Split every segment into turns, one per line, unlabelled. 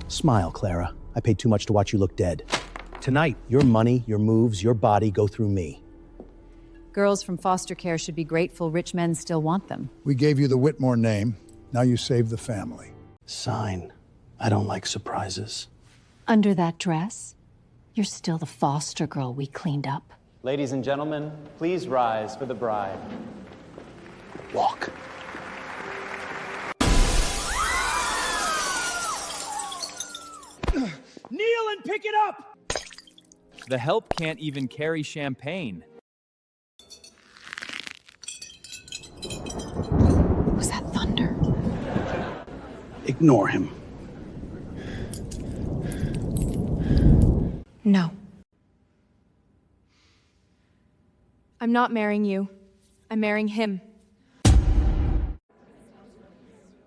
Smile, Clara. I paid too much to watch you look dead. Tonight, your money, your moves, your body go through me.
Girls from foster care should be grateful rich men still want them.
We gave you the Whitmore name. Now you save the family.
Sign. I don't like surprises.
Under that dress, you're still the foster girl we cleaned up.
Ladies and gentlemen, please rise for the bride.
Walk.
Kneel and pick it up! The help can't even carry champagne.
Was that thunder?
Ignore him.
No.
I'm not marrying you. I'm marrying him.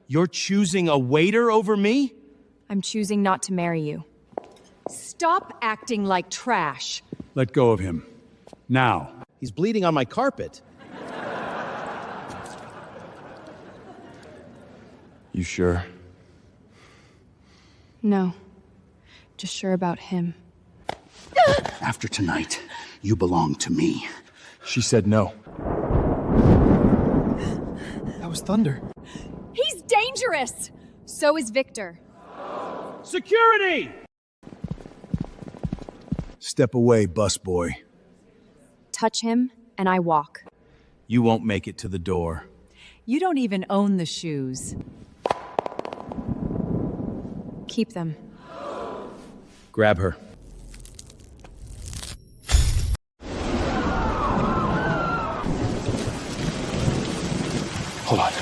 You're choosing a waiter over me?
I'm choosing not to marry you.
Stop acting like trash.
Let go of him. Now.
He's bleeding on my carpet.
You sure?
No. Just sure about him.
After tonight, you belong to me.
She said no.
That was thunder.
He's dangerous! So is Victor.
Security!
Step away, busboy.
Touch him, and I walk.
You won't make it to the door.
You don't even own the shoes.
Keep them.
Grab her.
Hold on.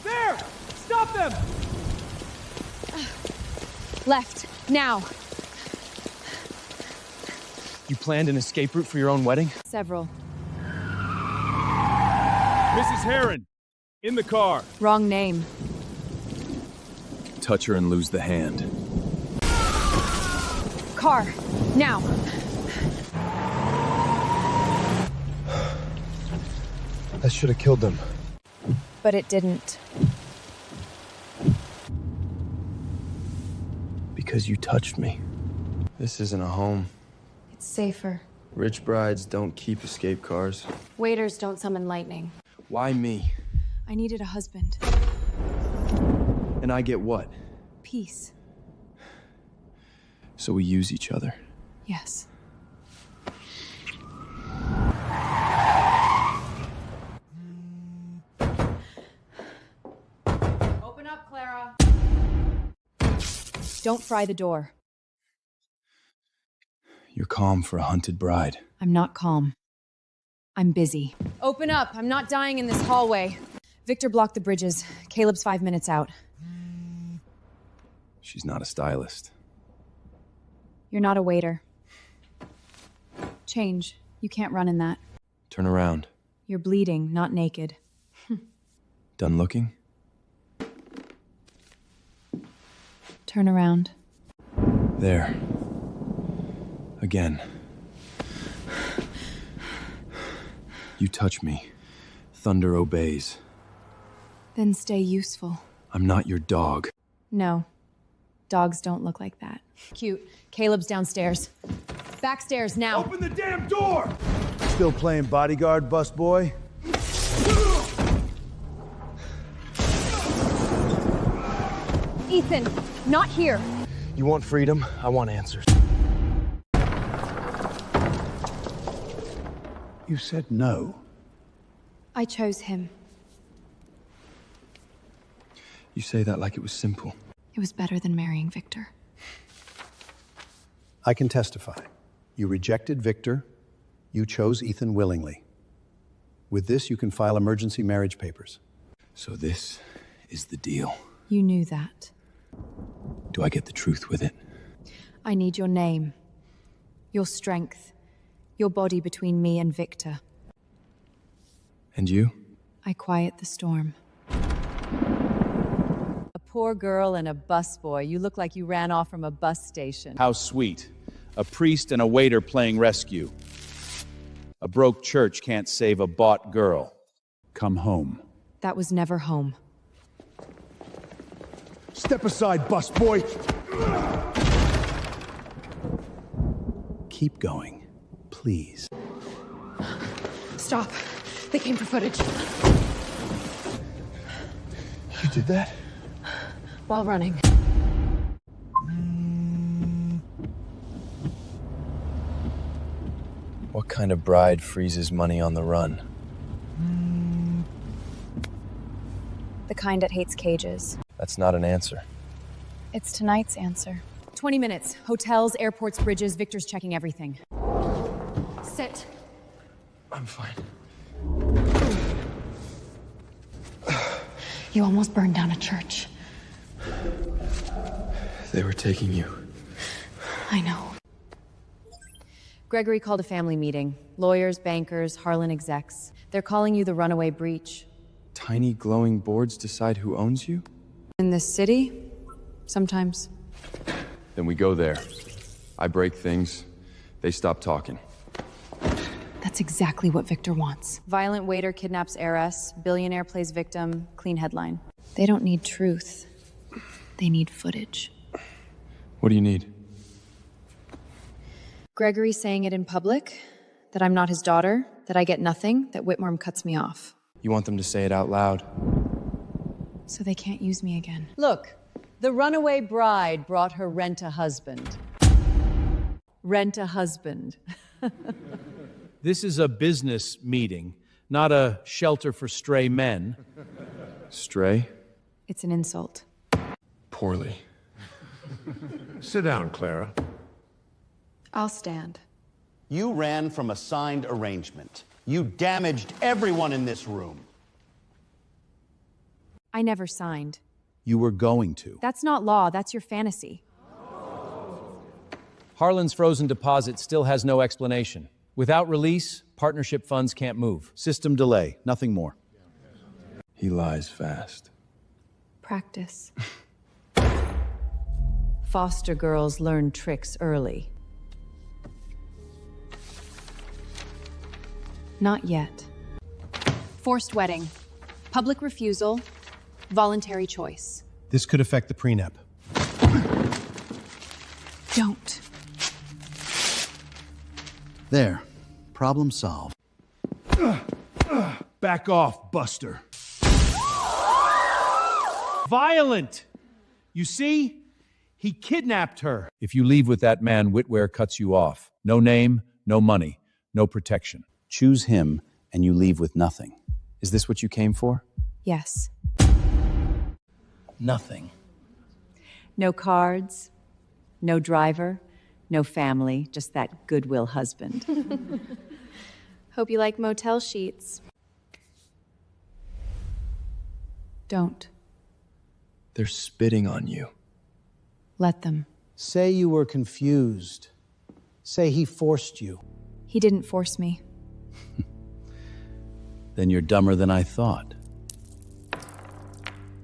There! Stop them!
Left. Now.
You planned an escape route for your own wedding?
Several.
Mrs. Heron, in the car.
Wrong name.
Touch her and lose the hand.
Car. Now.
That should have killed them.
But it didn't.
Because you touched me. This isn't a home.
It's safer.
Rich brides don't keep escape cars.
Waiters don't summon lightning.
Why me?
I needed a husband.
And I get what?
Peace.
So we use each other.
Yes.
Open up, Clara.
Don't fry the door.
You're calm for a hunted bride.
I'm not calm. I'm busy.
Open up. I'm not dying in this hallway. Victor blocked the bridges. Caleb's 5 minutes out.
She's not a stylist.
You're not a waiter.
Change. You can't run in that.
Turn around.
You're bleeding, not naked.
Done looking?
Turn around.
There. Again. You touch me. Thunder obeys.
Then stay useful.
I'm not your dog.
No. Dogs don't look like that. Cute. Caleb's downstairs. Backstairs now.
Open the damn door!
Still playing bodyguard, busboy?
Ethan, not here.
You want freedom? I want answers.
You said no.
I chose him.
You say that like it was simple.
It was better than marrying Victor.
I can testify. You rejected Victor. You chose Ethan willingly. With this, you can file emergency marriage papers.
So this is the deal.
You knew that.
Do I get the truth with it?
I need your name. Your strength. Your body between me and Victor.
And you?
I quiet the storm.
A poor girl and a busboy. You look like you ran off from a bus station.
How sweet. A priest and a waiter playing rescue. A broke church can't save a bought girl.
Come home.
That was never home.
Step aside, busboy.
Keep going, please.
Stop. They came for footage.
You did that?
While running.
What kind of bride freezes money on the run?
The kind that hates cages.
That's not an answer.
It's tonight's answer.
20 minutes. Hotels, airports, bridges. Victor's checking everything. Sit.
I'm fine.
You almost burned down a church.
They were taking you.
I know.
Gregory called a family meeting. Lawyers, bankers, Harlan execs. They're calling you the runaway breach.
Tiny glowing boards decide who owns you?
In this city? Sometimes.
Then we go there. I break things. They stop talking.
That's exactly what Victor wants.
Violent waiter kidnaps heiress. Billionaire plays victim. Clean headline. They don't need truth. They need footage.
What do you need?
Gregory saying it in public, that I'm not his daughter, that I get nothing, that Whitmore cuts me off.
You want them to say it out loud.
So they can't use me again.
Look, the runaway bride brought her rent-a-husband. Rent-a-husband.
This is a business meeting, not a shelter for stray men.
Stray?
It's an insult.
Poorly.
Sit down, Clara.
I'll stand.
You ran from a signed arrangement. You damaged everyone in this room.
I never signed.
You were going to.
That's not law, that's your fantasy.
Harlan's frozen deposit still has no explanation. Without release, partnership funds can't move.
System delay, nothing more.
He lies fast.
Practice.
Foster girls learn tricks early.
Not yet. Forced wedding. Public refusal. Voluntary choice.
This could affect the prenup.
Don't.
There. Problem solved.
Back off, Buster. Violent! You see? He kidnapped her. If you leave with that man, Whitware cuts you off. No name, no money, no protection.
Choose him, and you leave with nothing.
Is this what you came for?
Yes.
Nothing.
No cards, no driver, no family, just that goodwill husband.
Hope you like motel sheets. Don't.
They're spitting on you.
Let them.
Say you were confused. Say he forced you.
He didn't force me.
Then you're dumber than I thought.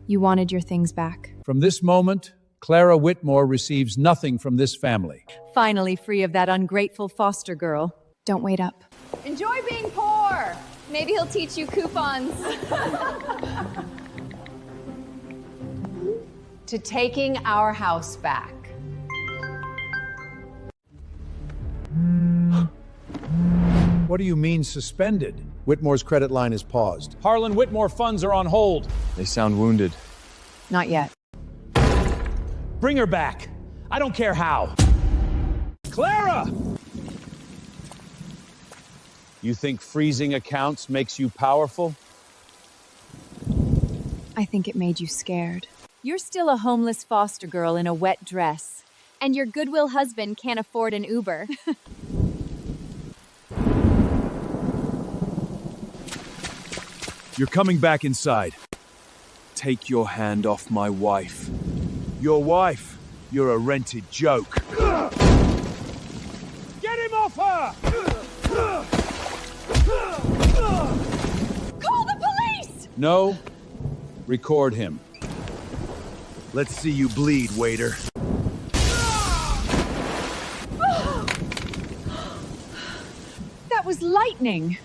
You wanted your things back.
From this moment, Clara Whitmore receives nothing from this family.
Finally free of that ungrateful foster girl.
Don't wait up.
Enjoy being poor. Maybe he'll teach you coupons.
To taking our house back.
What do you mean suspended?
Whitmore's credit line is paused.
Harlan Whitmore funds are on hold.
They sound wounded.
Not yet.
Bring her back. I don't care how. Clara! You think freezing accounts makes you powerful?
I think it made you scared.
You're still a homeless foster girl in a wet dress.
And your goodwill husband can't afford an Uber.
You're coming back inside. Take your hand off my wife. Your wife? You're a rented joke. Get him off her!
Call the police!
No. Record him.
Let's see you bleed, waiter.
That was lightning.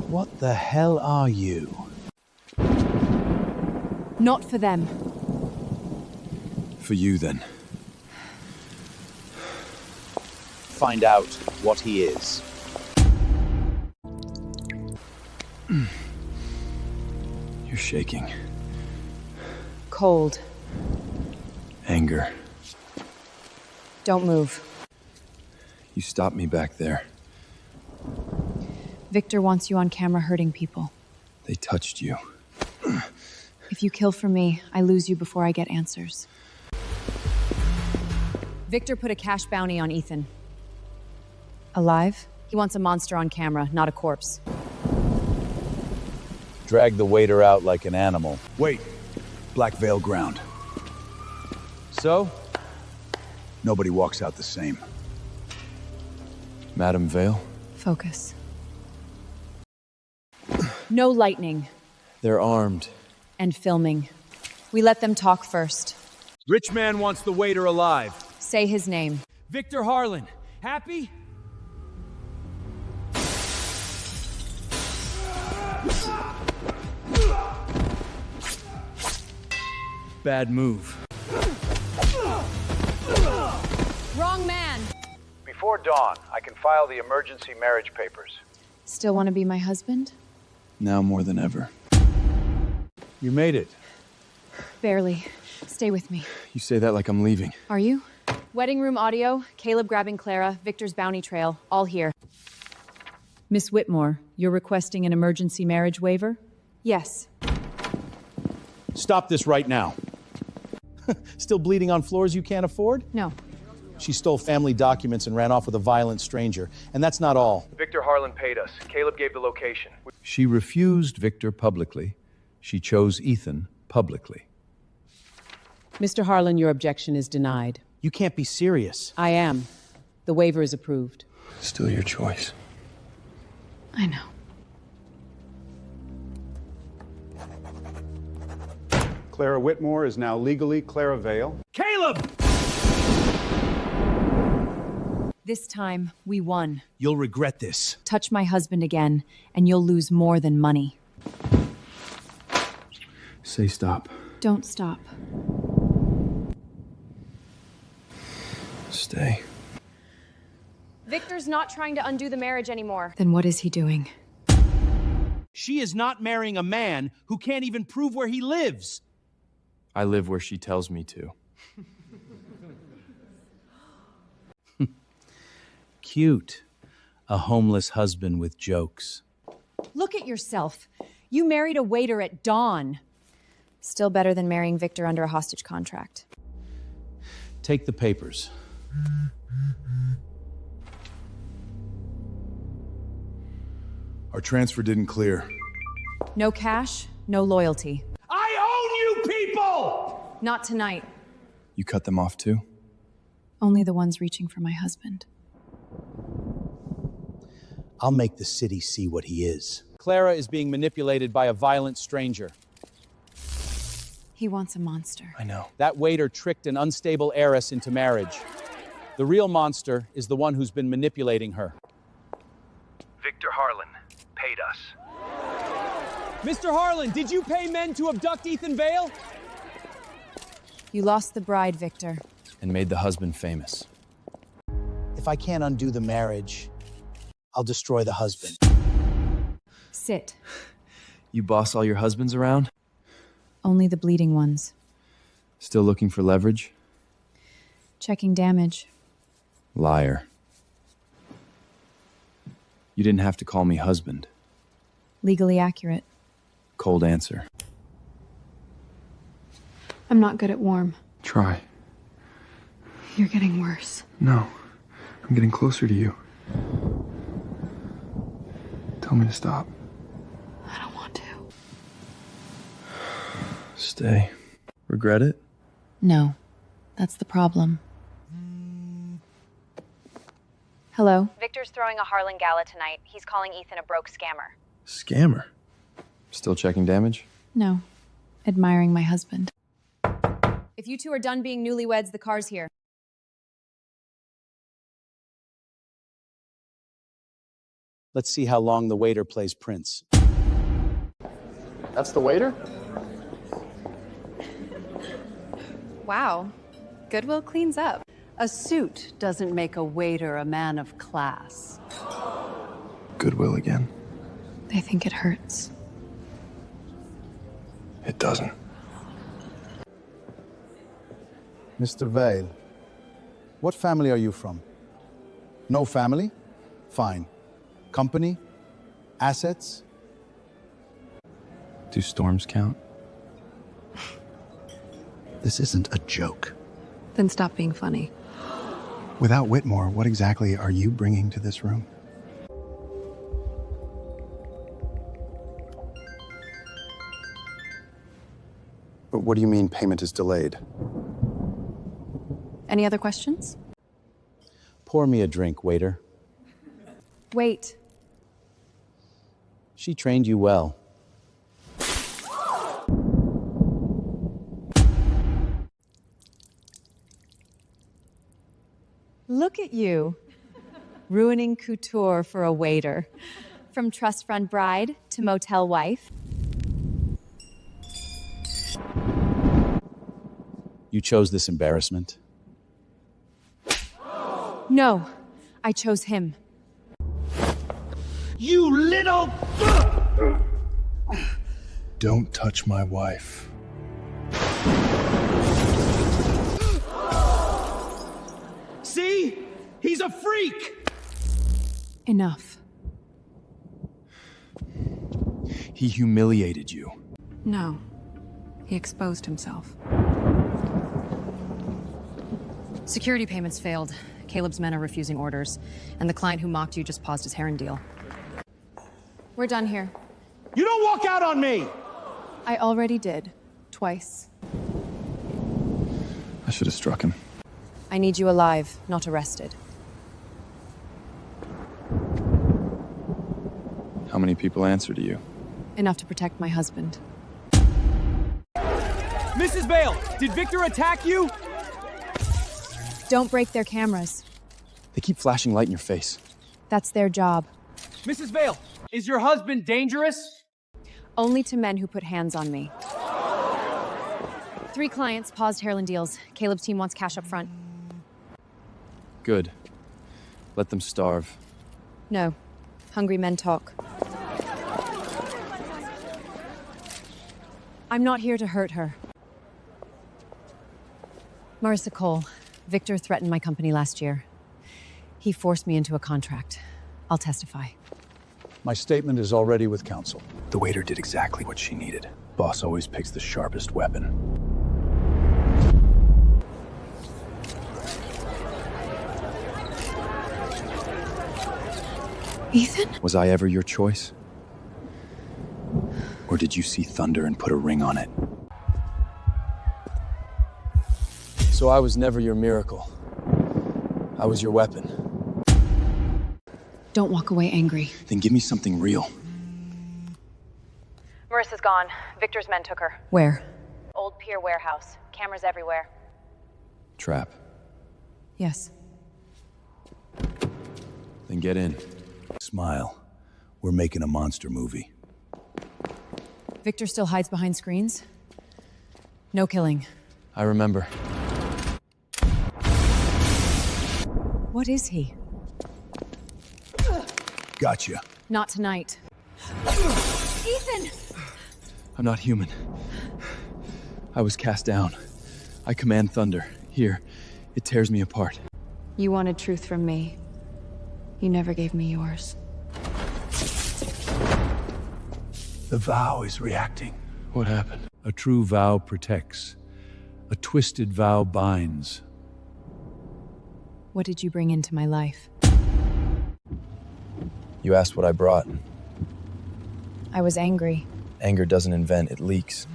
What the hell are you?
Not for them.
For you, then.
Find out what he is.
You're shaking.
Cold.
Anger.
Don't move.
You stopped me back there.
Victor wants you on camera hurting people.
They touched you.
If you kill for me, I lose you before I get answers. Victor put a cash bounty on Ethan. Alive? He wants a monster on camera, not a corpse.
Drag the waiter out like an animal.
Wait. Black Veil ground.
So?
Nobody walks out the same.
Madam Vale?
Focus. No lightning.
They're armed.
And filming. We let them talk first.
Rich man wants the waiter alive.
Say his name.
Victor Harlan. Happy? Bad move.
Wrong man!
Before dawn, I can file the emergency marriage papers.
Still want to be my husband?
Now more than ever. You made it.
Barely. Stay with me.
You say that like I'm leaving.
Are you? Wedding room audio, Caleb grabbing Clara, Victor's bounty trail, all here.
Miss Whitmore, you're requesting an emergency marriage waiver?
Yes.
Stop this right now. Still bleeding on floors you can't afford?
No.
She stole family documents and ran off with a violent stranger. And that's not all.
Victor Harlan paid us. Caleb gave the location.
She refused Victor publicly. She chose Ethan publicly.
Mr. Harlan, your objection is denied.
You can't be serious.
I am. The waiver is approved.
Still your choice.
I know.
Clara Whitmore is now legally Clara Vale.
Caleb!
This time, we won.
You'll regret this.
Touch my husband again, and you'll lose more than money.
Say stop.
Don't stop.
Stay.
Victor's not trying to undo the marriage anymore.
Then what is he doing?
She is not marrying a man who can't even prove where he lives.
I live where she tells me to.
Cute. A homeless husband with jokes.
Look at yourself. You married a waiter at dawn.
Still better than marrying Victor under a hostage contract.
Take the papers.
Our transfer didn't clear.
No cash, no loyalty.
I own you people!
Not tonight.
You cut them off too?
Only the ones reaching for my husband.
I'll make the city see what he is. Clara is being manipulated by a violent stranger.
He wants a monster.
I know.
That waiter tricked an unstable heiress into marriage. The real monster is the one who's been manipulating her.
Victor Harlan paid us.
Mr. Harlan, did you pay men to abduct Ethan Vale?
You lost the bride, Victor.
And made the husband famous.
If I can't undo the marriage, I'll destroy the husband.
Sit.
You boss all your husbands around?
Only the bleeding ones.
Still looking for leverage?
Checking damage.
Liar. You didn't have to call me husband.
Legally accurate.
Cold answer.
I'm not good at warm.
Try.
You're getting worse.
No. I'm getting closer to you. Tell me to stop.
I don't want to.
Stay. Regret it?
No. That's the problem. Hello?
Victor's throwing a Harlan gala tonight. He's calling Ethan a broke scammer.
Scammer. Still checking damage?
No. Admiring my husband. If you two are done being newlyweds, the car's here.
Let's see how long the waiter plays Prince.
That's the waiter?
Wow. Goodwill cleans up.
A suit doesn't make a waiter a man of class.
Goodwill again.
They think it hurts.
It doesn't.
Mr. Vale, what family are you from? No family? Fine. Company? Assets?
Do storms count?
This isn't a joke.
Then stop being funny.
Without Whitmore, what exactly are you bringing to this room? But what do you mean payment is delayed?
Any other questions?
Pour me a drink, waiter.
Wait.
She trained you well.
Look at you, ruining couture for a waiter.
From trust fund bride to motel wife.
You chose this embarrassment.
No, I chose him.
You little...
Don't touch my wife.
See? He's a freak!
Enough.
He humiliated you.
No. He exposed himself.
Security payments failed. Caleb's men are refusing orders. And the client who mocked you just paused his Heron deal.
We're done here.
You don't walk out on me!
I already did. Twice.
I should have struck him.
I need you alive, not arrested.
How many people answer to you?
Enough to protect my husband.
Mrs. Vale, did Victor attack you?
Don't break their cameras.
They keep flashing light in your face.
That's their job.
Mrs. Vale, is your husband dangerous?
Only to men who put hands on me.
3 clients paused Heron deals. Caleb's team wants cash up front.
Good. Let them starve.
No. Hungry men talk.
I'm not here to hurt her.
Marissa Cole. Victor threatened my company last year. He forced me into a contract. I'll testify.
My statement is already with counsel.
The waiter did exactly what she needed. Boss always picks the sharpest weapon.
Ethan?
Was I ever your choice? Or did you see thunder and put a ring on it? So I was never your miracle. I was your weapon.
Don't walk away angry.
Then give me something real.
Marissa's gone. Victor's men took her.
Where?
Old Pier warehouse. Cameras everywhere.
Trap.
Yes.
Then get in.
Smile. We're making a monster movie.
Victor still hides behind screens? No killing.
I remember.
What is he?
Gotcha.
Not tonight.
Ethan!
I'm not human. I was cast down. I command thunder. Here, it tears me apart.
You wanted truth from me. You never gave me yours.
The vow is reacting.
What happened?
A true vow protects. A twisted vow binds.
What did you bring into my life?
You asked what I brought.
I was angry.
Anger doesn't invent, it leaks.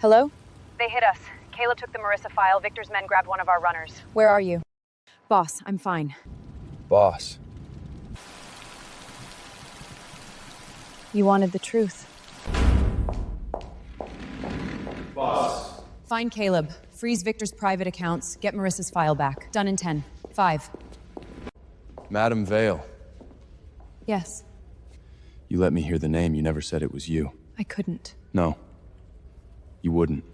Hello? They hit us. Caleb took the Marissa file. Victor's men grabbed one of our runners. Where are you? Boss, I'm fine.
Boss.
You wanted the truth.
Boss.
Find Caleb. Freeze Victor's private accounts. Get Marissa's file back. Done in 10. 5.
Madam Vale.
Yes.
You let me hear the name, you never said it was you.
I couldn't.
No. You wouldn't.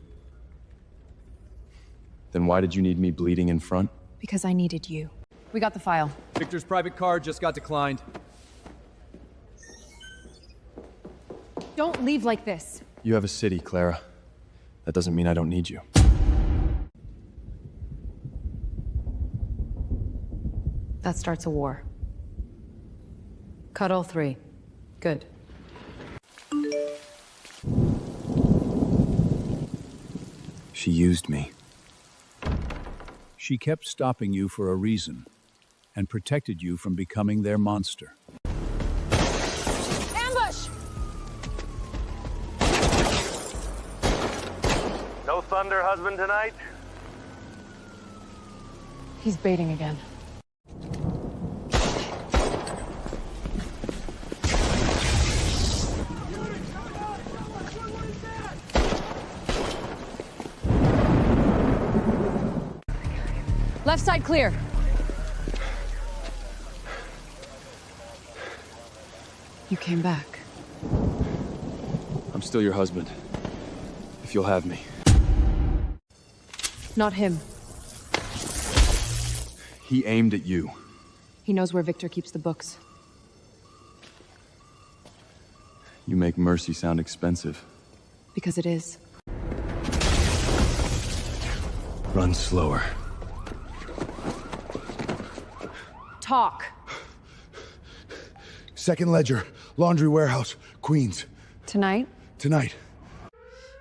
Then why did you need me bleeding in front?
Because I needed you. We got the file.
Victor's private car just got declined.
Don't leave like this.
You have a city, Clara. That doesn't mean I don't need you.
That starts a war. Cut all three. Good.
She used me.
She kept stopping you for a reason and protected you from becoming their monster.
Ambush!
No thunder, husband, tonight?
He's baiting again. Left side clear. You came back.
I'm still your husband. If you'll have me.
Not him.
He aimed at you.
He knows where Victor keeps the books.
You make mercy sound expensive.
Because it is.
Run slower.
Talk.
Second ledger, laundry warehouse, Queens.
Tonight?
Tonight.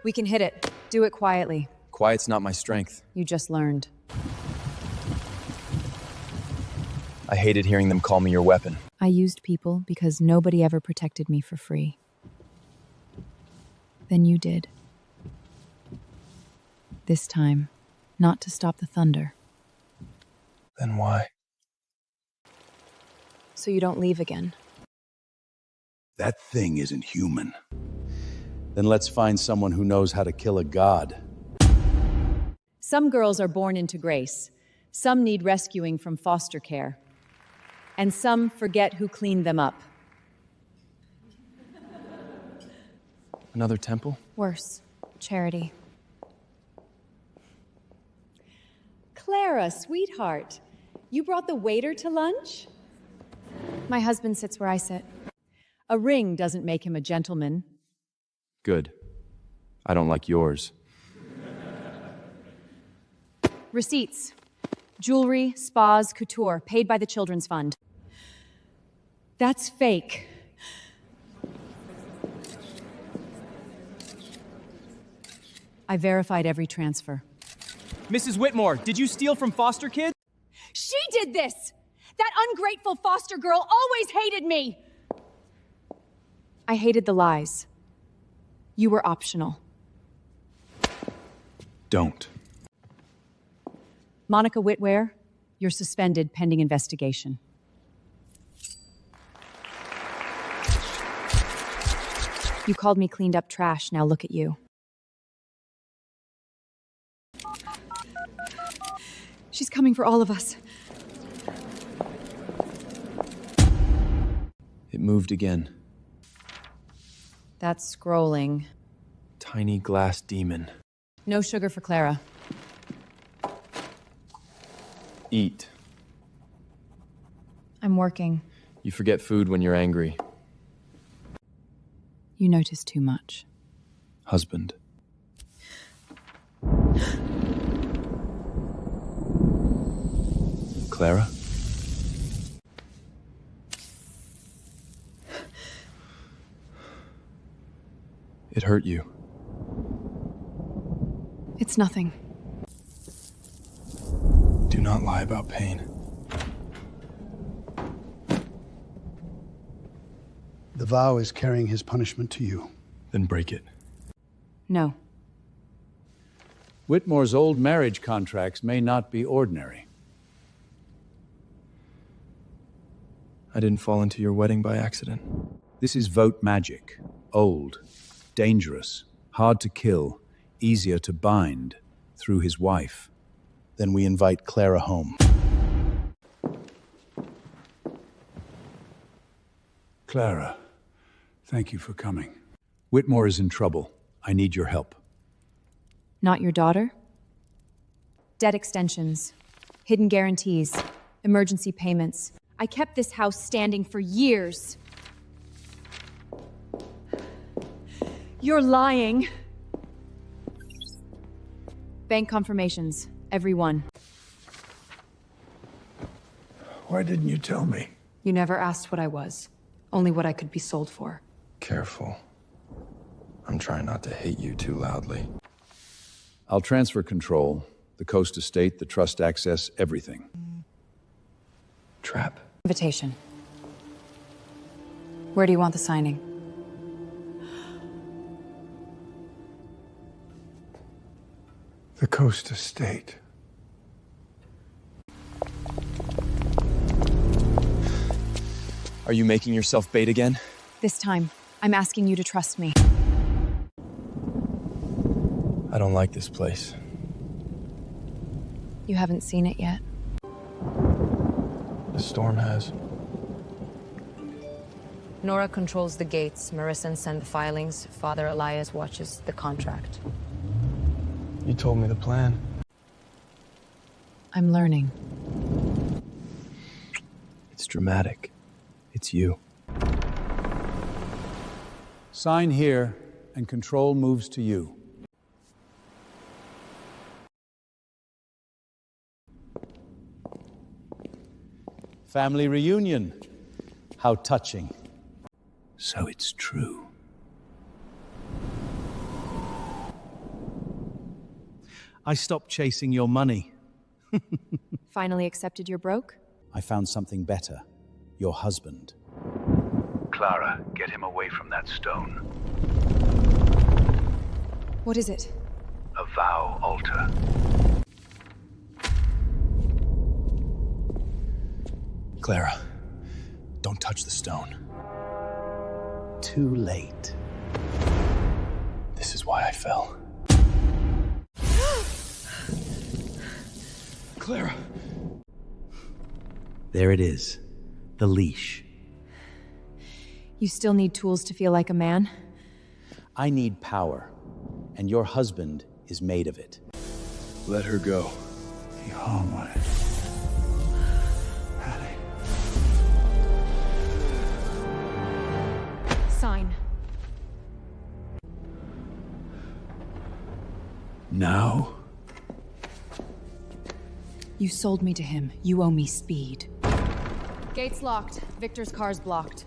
We can hit it. Do it quietly.
Quiet's not my strength.
You just learned.
I hated hearing them call me your weapon.
I used people because nobody ever protected me for free. Then you did. This time, not to stop the thunder.
Then why?
So you don't leave again.
That thing isn't human. Then let's find someone who knows how to kill a god.
Some girls are born into grace. Some need rescuing from foster care. And some forget who cleaned them up.
Another temple?
Worse. Charity.
Clara, sweetheart, you brought the waiter to lunch?
My husband sits where I sit.
A ring doesn't make him a gentleman.
Good. I don't like yours.
Receipts. Jewelry, spas, couture, paid by the Children's Fund. That's fake. I verified every transfer.
Mrs. Whitmore, did you steal from foster kids?
She did this! That ungrateful foster girl always hated me!
I hated the lies. You were optional.
Don't.
Monica Whitware, you're suspended pending investigation.
You called me cleaned up trash, now look at you. She's coming for all of us.
It moved again.
That's scrolling.
Tiny glass demon.
No sugar for Clara.
Eat.
I'm working.
You forget food when you're angry.
You notice too much.
Husband. Clara? It hurt you.
It's nothing.
Do not lie about pain.
The vow is carrying his punishment to you.
Then break it.
No.
Whitmore's old marriage contracts may not be ordinary.
I didn't fall into your wedding by accident.
This is vote magic. Old, dangerous, hard to kill, easier to bind through his wife. Then we invite Clara home.
Clara, thank you for coming.
Whitmore is in trouble. I need your help.
Not your daughter?
Debt extensions, hidden guarantees, emergency payments. I kept this house standing for years. You're lying. Bank confirmations, every one.
Why didn't you tell me?
You never asked what I was, only what I could be sold for.
Careful. I'm trying not to hate you too loudly.
I'll transfer control, the Coast Estate, the trust access, everything.
Trap.
Invitation. Where do you want the signing?
The Coast Estate.
Are you making yourself bait again?
This time, I'm asking you to trust me.
I don't like this place.
You haven't seen it yet.
The storm has.
Nora controls the gates, Marissa sends the filings, Father Elias watches the contract.
You told me the plan.
I'm learning.
It's dramatic. It's you.
Sign here, and control moves to you. Family reunion. How touching. So it's true.
I stopped chasing your money.
Finally accepted you're broke?
I found something better. Your husband.
Clara, get him away from that stone.
What is it?
A vow altar.
Clara, don't touch the stone.
Too late.
This is why I fell. Clara.
There it is. The leash.
You still need tools to feel like a man?
I need power, and your husband is made of it.
Let her go.
Sign.
Now?
You sold me to him. You owe me speed. Gates locked. Victor's car's blocked.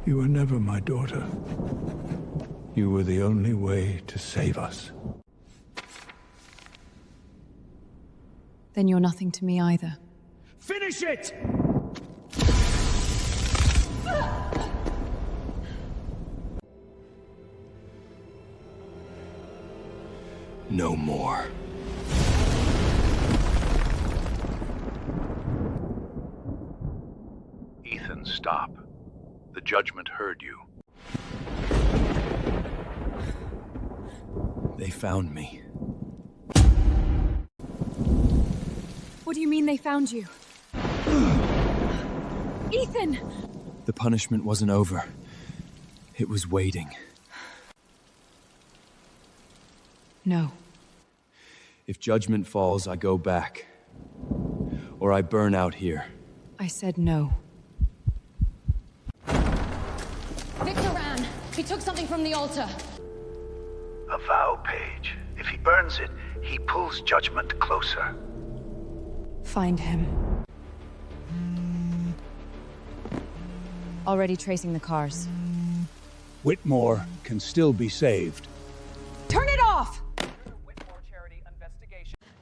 You were never my daughter. You were the only way to save us.
Then you're nothing to me either.
Finish it!
No more.
Ethan, stop. The judgment heard you.
They found me.
What do you mean they found you? Ethan!
The punishment wasn't over. It was waiting.
No.
If judgment falls, I go back. Or I burn out here.
I said no.
Victor ran. He took something from the altar.
A vow page. If he burns it, he pulls judgment closer.
Find him.
Already tracing the cars.
Whitmore can still be saved.
Turn it off!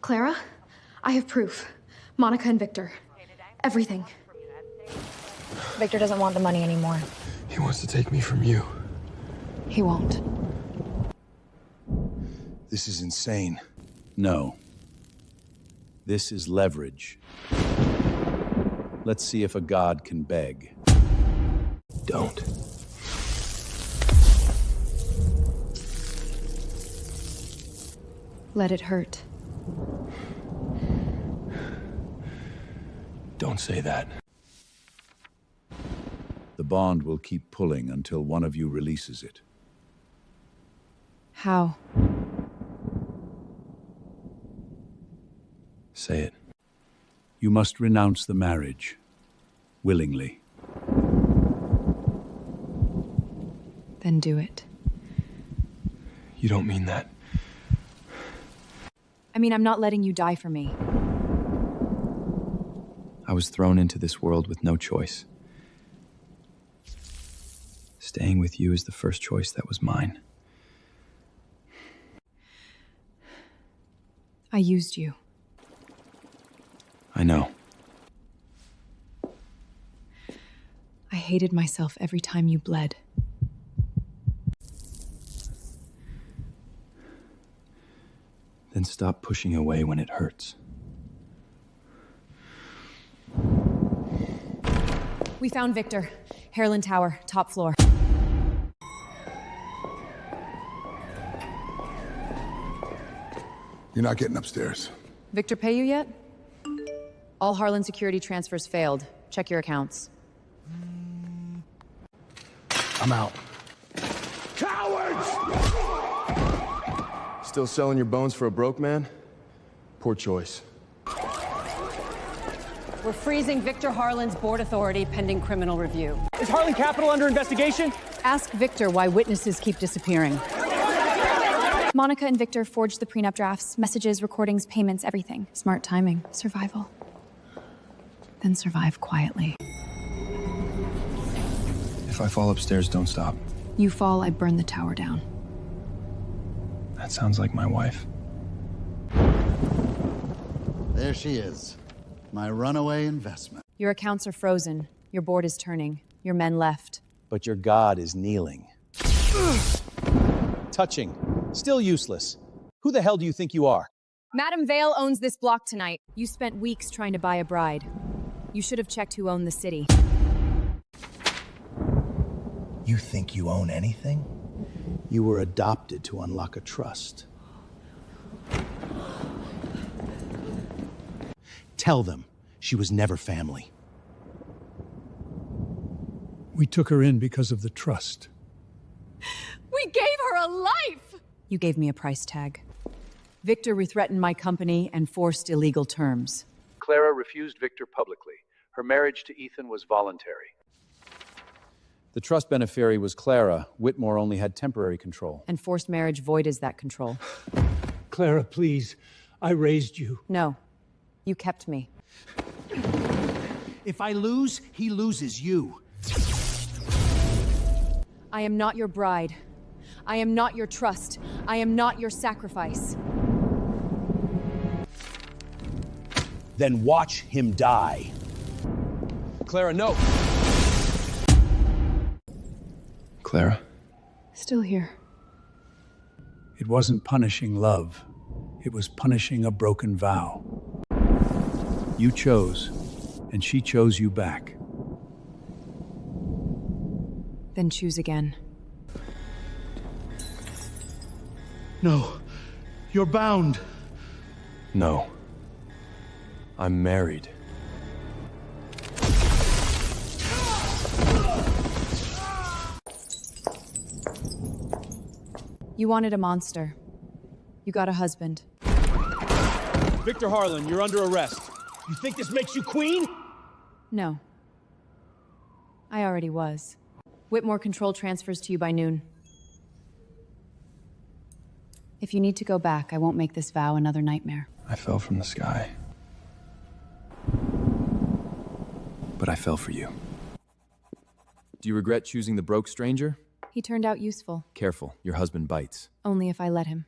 Clara, I have proof. Monica and Victor. Everything.
Victor doesn't want the money anymore.
He wants to take me from you.
He won't.
This is insane.
No. This is leverage. Let's see if a god can beg.
Don't.
Let it hurt.
Don't say that.
The bond will keep pulling until one of you releases it.
How?
Say it.
You must renounce the marriage. Willingly.
Then do it.
You don't mean that.
I mean, I'm not letting you die for me.
I was thrown into this world with no choice. Staying with you is the first choice that was mine.
I used you.
I know.
I hated myself every time you bled.
Then stop pushing away when it hurts.
We found Victor. Harlan Tower, top floor.
You're not getting upstairs.
Victor pay you yet? All Harlan security transfers failed. Check your accounts.
I'm out.
Cowards!
Still selling your bones for a broke man? Poor choice.
We're freezing Victor Harlan's board authority pending criminal review.
Is Harlan Capital under investigation?
Ask Victor why witnesses keep disappearing.
Monica and Victor forged the prenup drafts, messages, recordings, payments, everything.
Smart timing.
Survival.
Then survive quietly.
If I fall upstairs, don't stop.
You fall, I burn the tower down.
That sounds like my wife.
There she is. My runaway investment.
Your accounts are frozen. Your board is turning. Your men left.
But your god is kneeling. Touching. Still useless. Who the hell do you think you are?
Madam Vale owns this block tonight. You spent weeks trying to buy a bride. You should have checked who owned the city.
You think you own anything? You were adopted to unlock a trust. Tell them she was never family.
We took her in because of the trust.
We gave her a life! You gave me a price tag. Victor re-threatened my company and forced illegal terms.
Clara refused Victor publicly. Her marriage to Ethan was voluntary. The trust beneficiary was Clara. Whitmore only had temporary control.
And forced marriage void is that control.
Clara, please. I raised you.
No. You kept me.
If I lose, he loses you.
I am not your bride. I am not your trust. I am not your sacrifice.
Then watch him die.
Clara, no! Clara?
Still here.
It wasn't punishing love. It was punishing a broken vow. You chose, and she chose you back.
Then choose again.
No, you're bound.
No. I'm married.
You wanted a monster. You got a husband.
Victor Harlan, you're under arrest. You think this makes you queen?
No. I already was. Whitmore control transfers to you by noon. If you need to go back, I won't make this vow another nightmare.
I fell from the sky. But I fell for you. Do you regret choosing the broke stranger?
He turned out useful.
Careful, your husband bites.
Only if I let him.